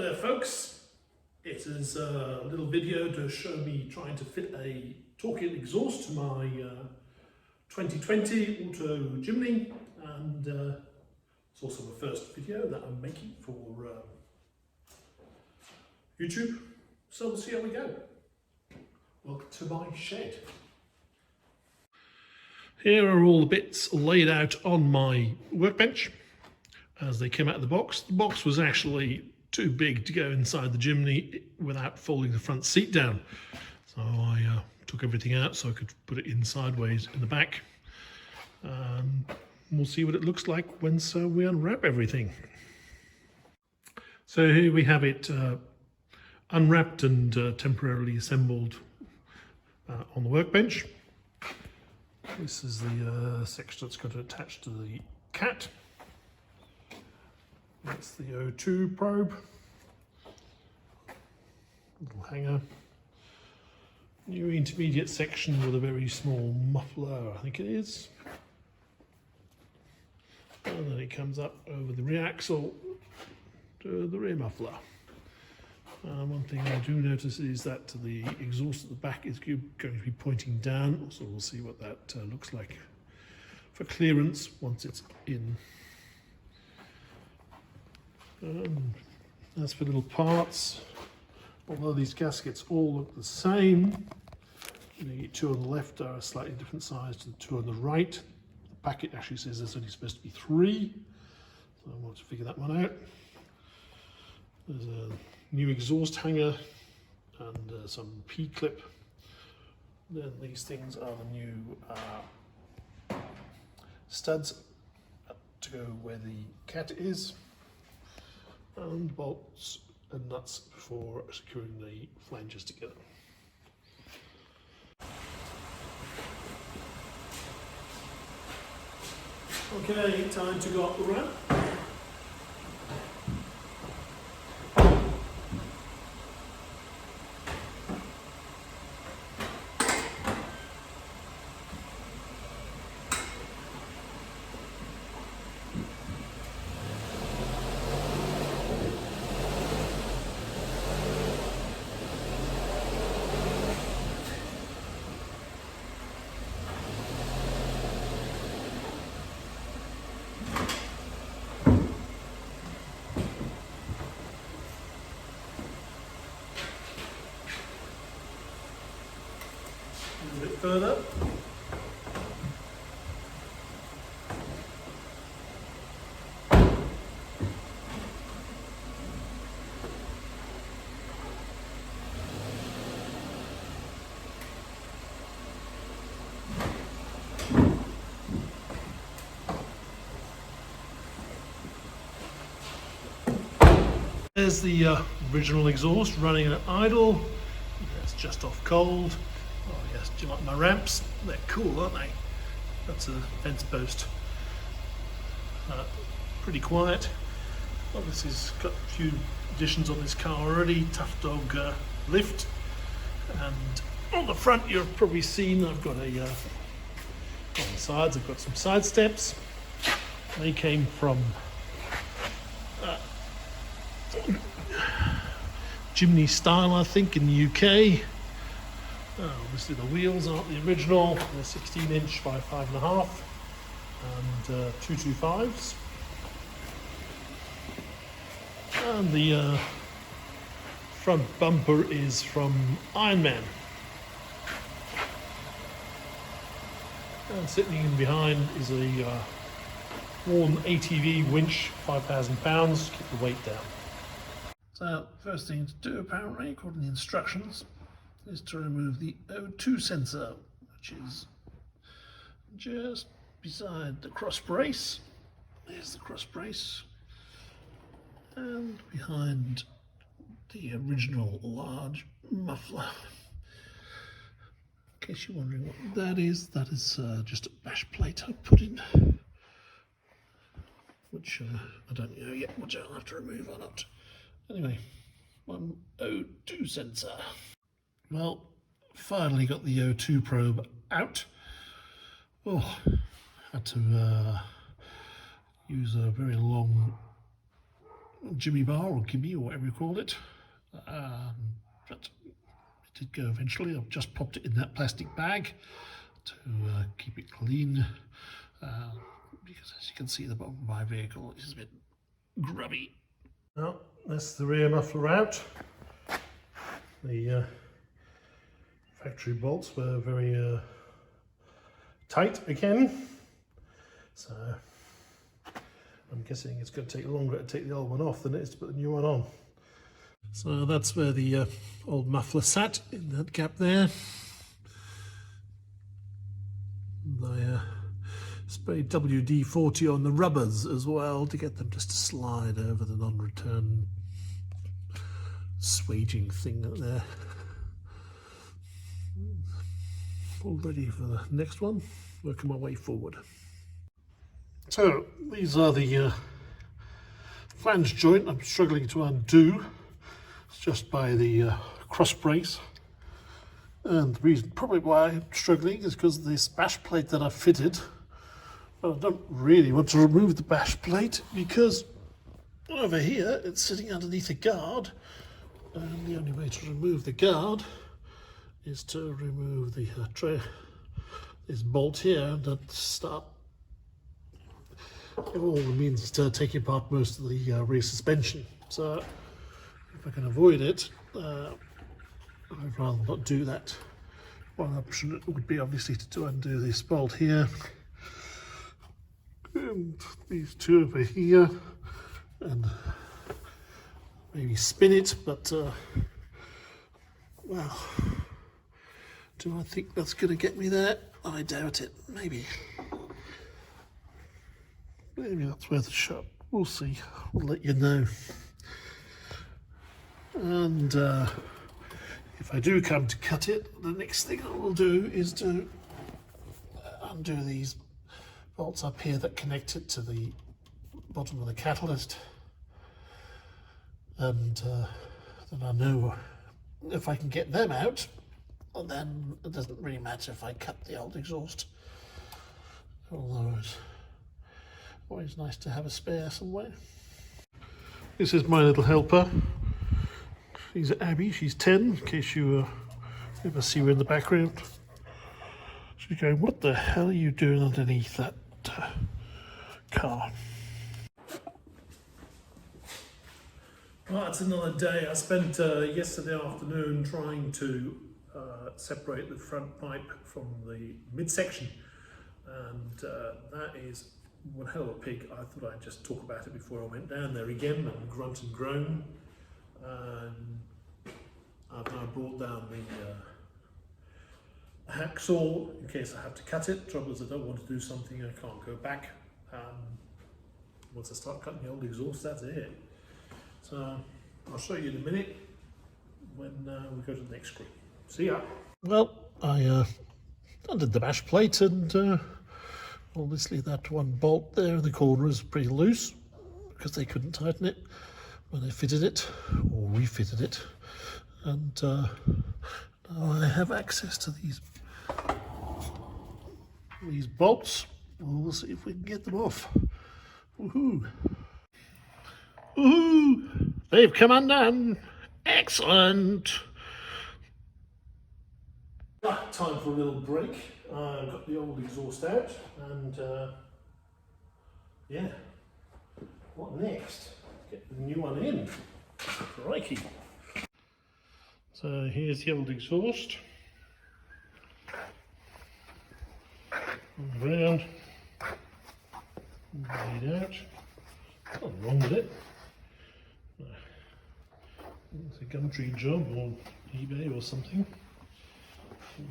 Hello there folks, it is a little video to show me trying to fit a TORQIT exhaust to my 2020 Auto Jimny, and it's also the first video that I'm making for YouTube, so we'll see how we go. Welcome to my shed. Here are all the bits laid out on my workbench as they came out of the box. The box was actually too big to go inside the Jimny without folding the front seat down. So I took everything out so I could put it in sideways in the back. We'll see what it looks like once we unwrap everything. So here we have it unwrapped and temporarily assembled on the workbench. This is the section that's going to attach to the cat. That's the O2 probe, little hanger, new intermediate section with a very small muffler, I think it is, and then it comes up over the rear axle to the rear muffler. One thing I do notice is that the exhaust at the back is going to be pointing down, so we'll see what that looks like for clearance once it's in. As for little parts, although these gaskets all look the same, the two on the left are a slightly different size to the two on the right. The packet actually says there's only supposed to be 3, so I want to figure that one out. There's a new exhaust hanger and some P-clip. Then these things are the new studs to go where the cat is, and bolts and nuts for securing the flanges together. Okay, time to go up the ramp. A bit further. There's the original exhaust running at idle. It's just off cold. Oh yes, do you like my ramps? They're cool, aren't they? That's a fence post. Pretty quiet. Well, this has got a few additions on this car already. Tough dog lift. And on the front you've probably seen I've got a, on the sides I've got some side steps. They came from Jimny style, I think, in the UK. Obviously the wheels aren't the original. They're 16-inch by 5.5 and 225s. And the front bumper is from Ironman. And sitting in behind is a worn ATV winch, 5,000 pounds, keep the weight down. So first thing to do, apparently, according to the instructions, is to remove the O2 sensor, which is just beside the cross brace. There's the cross brace, and behind the original large muffler. In case you're wondering what that is just a bash plate I put in, which I don't know yet which I'll have to remove or not. Anyway, one O2 sensor. Well, finally got the O2 probe out. Oh, had to use a very long Jimmy bar or gimme or whatever you call it. But it did go eventually. I've just popped it in that plastic bag to keep it clean, because as you can see, the bottom of my vehicle is a bit grubby. Well, that's the rear muffler out. The factory bolts were very tight again, so I'm guessing it's going to take longer to take the old one off than it is to put the new one on. So that's where the old muffler sat, in that gap there. I sprayed WD-40 on the rubbers as well to get them just to slide over the non-return swaging thing up there. All ready for the next one, working my way forward. So these are the flange joint I'm struggling to undo. It's just by the cross brace, and the reason probably why I'm struggling is because of this bash plate that I've fitted. But I don't really want to remove the bash plate because over here it's sitting underneath a guard, and the only way to remove the guard is to remove the this bolt here and then start. It all means taking apart most of the rear suspension. So if I can avoid it, I'd rather not do that. One option would be obviously to undo this bolt here, and these two over here, and maybe spin it, but well, do I think that's going to get me there? I doubt it. Maybe that's worth a shot. We'll see. We'll let you know. And if I do come to cut it, the next thing I will do is to undo these bolts up here that connect it to the bottom of the catalyst. And then I know if I can get them out, then it doesn't really matter if I cut the old exhaust. Although it's always nice to have a spare somewhere. This is my little helper. She's Abby, she's 10, in case you ever see her in the background. She's going, what the hell are you doing underneath that car? Well, it's another day. I spent yesterday afternoon trying to separate the front pipe from the midsection, and that is one hell of a pig. I thought I'd just talk about it before I went down there again and grunt and groan. I've now brought down the hacksaw in case I have to cut it. Trouble is, I don't want to do something I can't go back. Once I start cutting the old exhaust, that's it. So I'll show you in a minute when we go to the next screen. See ya. Well, I undid the bash plate, and obviously that one bolt there in the corner is pretty loose because they couldn't tighten it when they fitted it or refitted it. And now I have access to these bolts. We'll see if we can get them off. Woohoo! Woohoo! They've come undone. Excellent. Time for a little break. I've got the old exhaust out, and yeah, what next? Get the new one in. Crikey. So here's the old exhaust. Around. Laid out. Nothing wrong with it. It's a Gumtree job or eBay or something.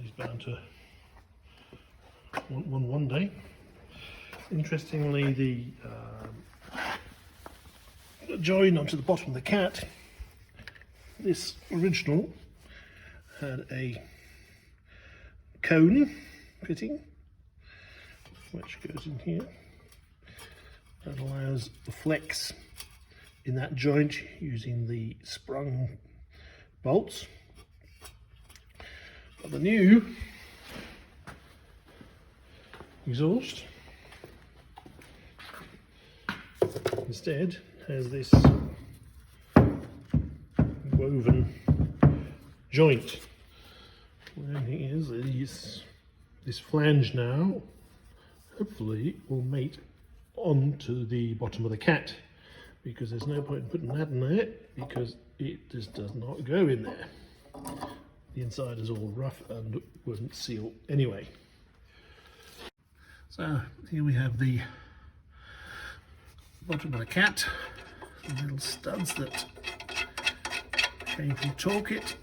He's bound to want one day. Interestingly, the join onto the bottom of the cat, this original had a cone fitting which goes in here that allows the flex in that joint using the sprung bolts. But the new exhaust instead has this woven joint. The only thing is this flange now hopefully will mate onto the bottom of the cat, because there's no point in putting that in there because it just does not go in there. The inside is all rough and wouldn't seal anyway. So here we have the bottom of the cat, the little studs that came from TORQIT.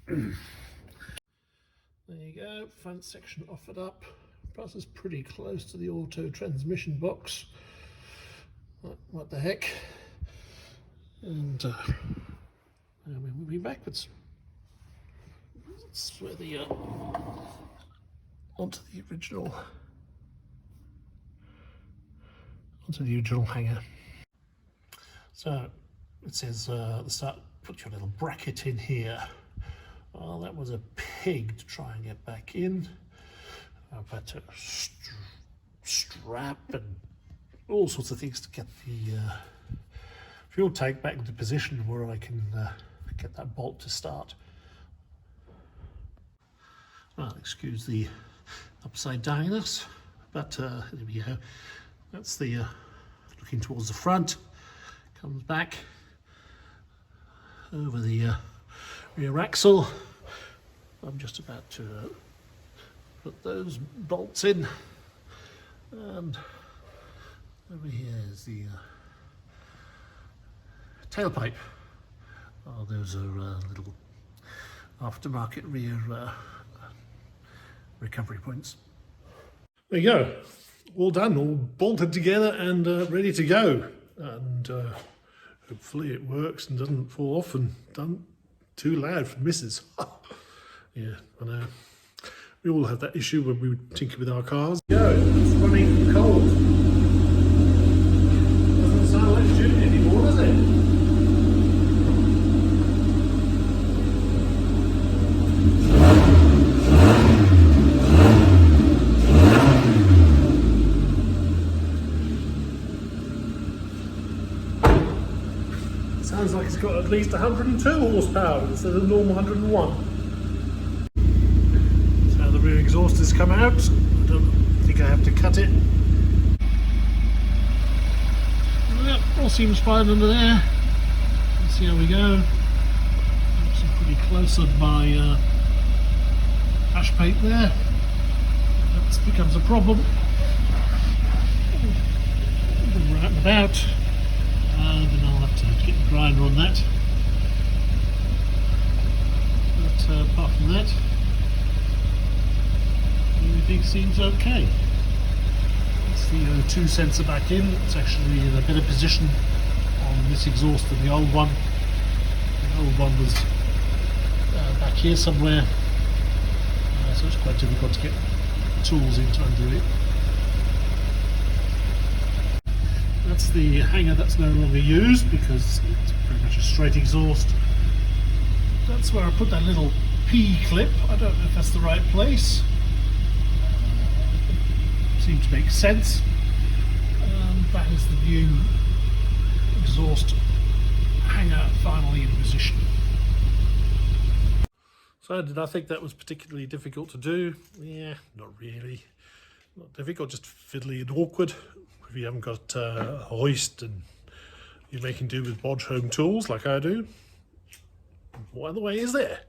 There you go, front section offered up. Plus it's pretty close to the auto transmission box. What the heck? And we're moving backwards. That's where the onto the original hanger. So it says the start, put your little bracket in here. Well, that was a pig to try and get back in. I've had to strap and all sorts of things to get the fuel tank back into position where I can get that bolt to start. Well, excuse the upside downness, but there we go. That's the looking towards the front, comes back over the rear axle. I'm just about to put those bolts in, and over here is the tailpipe. Oh, those are little aftermarket rear recovery points. There you go, all done, all bolted together and ready to go. And hopefully it works and doesn't fall off and done too loud for misses. Yeah, I know. We all have that issue when we tinker with our cars. Go, it's running cold. Doesn't sound like shooting anymore, does it? Sounds like it's got at least 102 horsepower instead of the normal 101. So the rear exhaust has come out. I don't think I have to cut it. Yep, all seems fine under there. Let's see how we go. Actually pretty close on my ash paint there. That becomes a problem. We're out and about. Then I'll have to get the grinder on that. But apart from that, everything seems okay. It's the O2 sensor back in. It's actually in a better position on this exhaust than the old one. The old one was back here somewhere, so it's quite difficult to get tools in to undo it. That's the hanger that's no longer used because it's pretty much a straight exhaust. That's where I put that little P clip. I don't know if that's the right place. Seems to make sense. That is the new exhaust hanger finally in position. So did I think that was particularly difficult to do? Yeah, not really. Not difficult, just fiddly and awkward. If you haven't got a hoist and you're making do with bodge home tools like I do, what other way is there?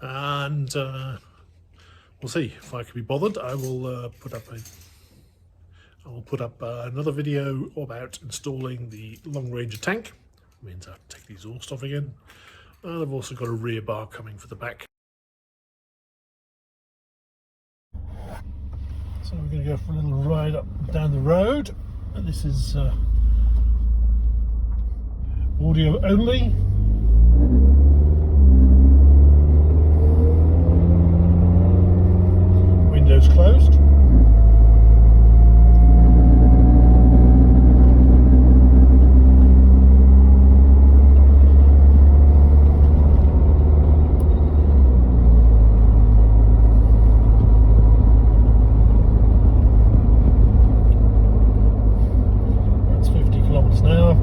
And we'll see if I can be bothered. I will put up another video about installing the long ranger tank. It means I have to take the exhaust off again. And I've also got a rear bar coming for the back. So we're going to go for a little ride up down the road, and this is audio only. Windows closed. Now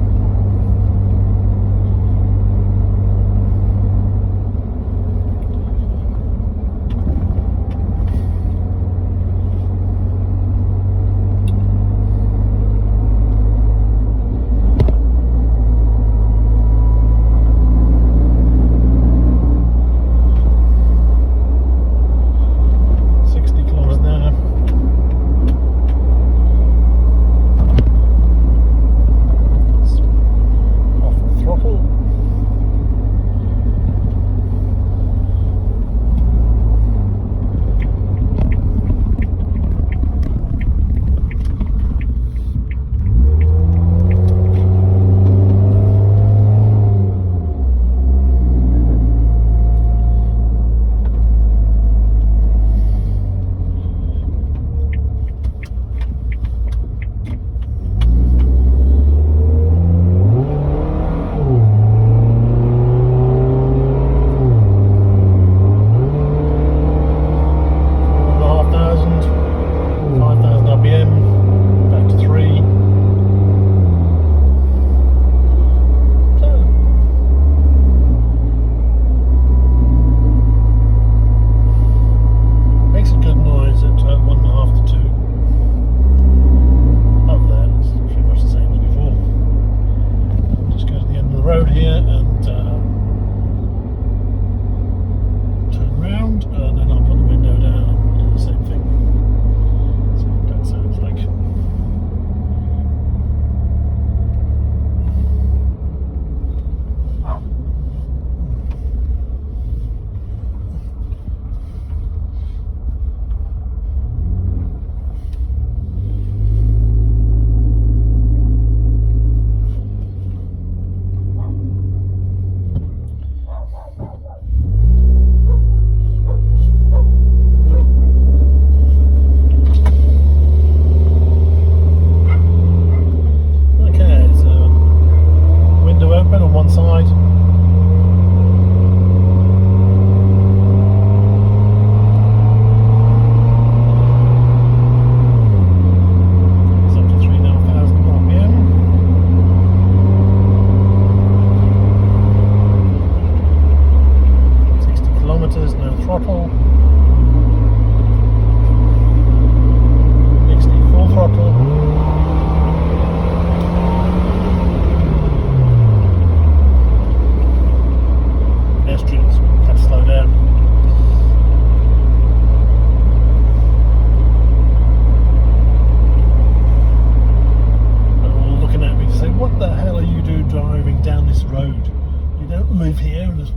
live here and is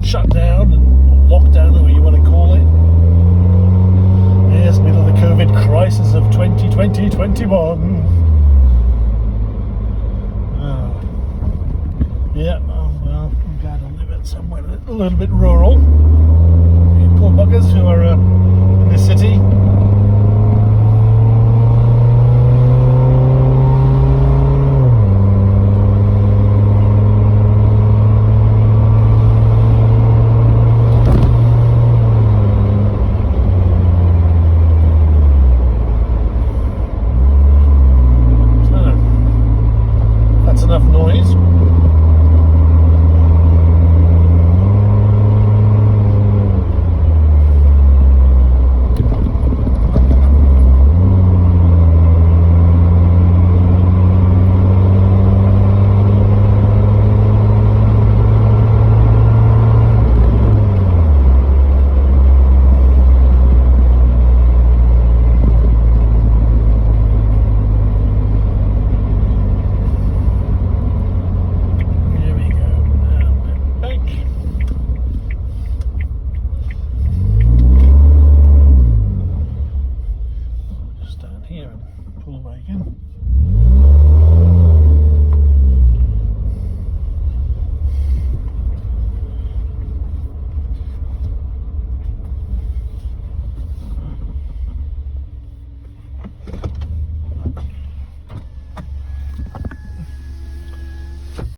shut down and locked down, or you want to call it. Yes, middle of the COVID crisis of 2020-21. Yeah, well, I'm glad I live in somewhere a little bit rural. You poor buggers who are in the city.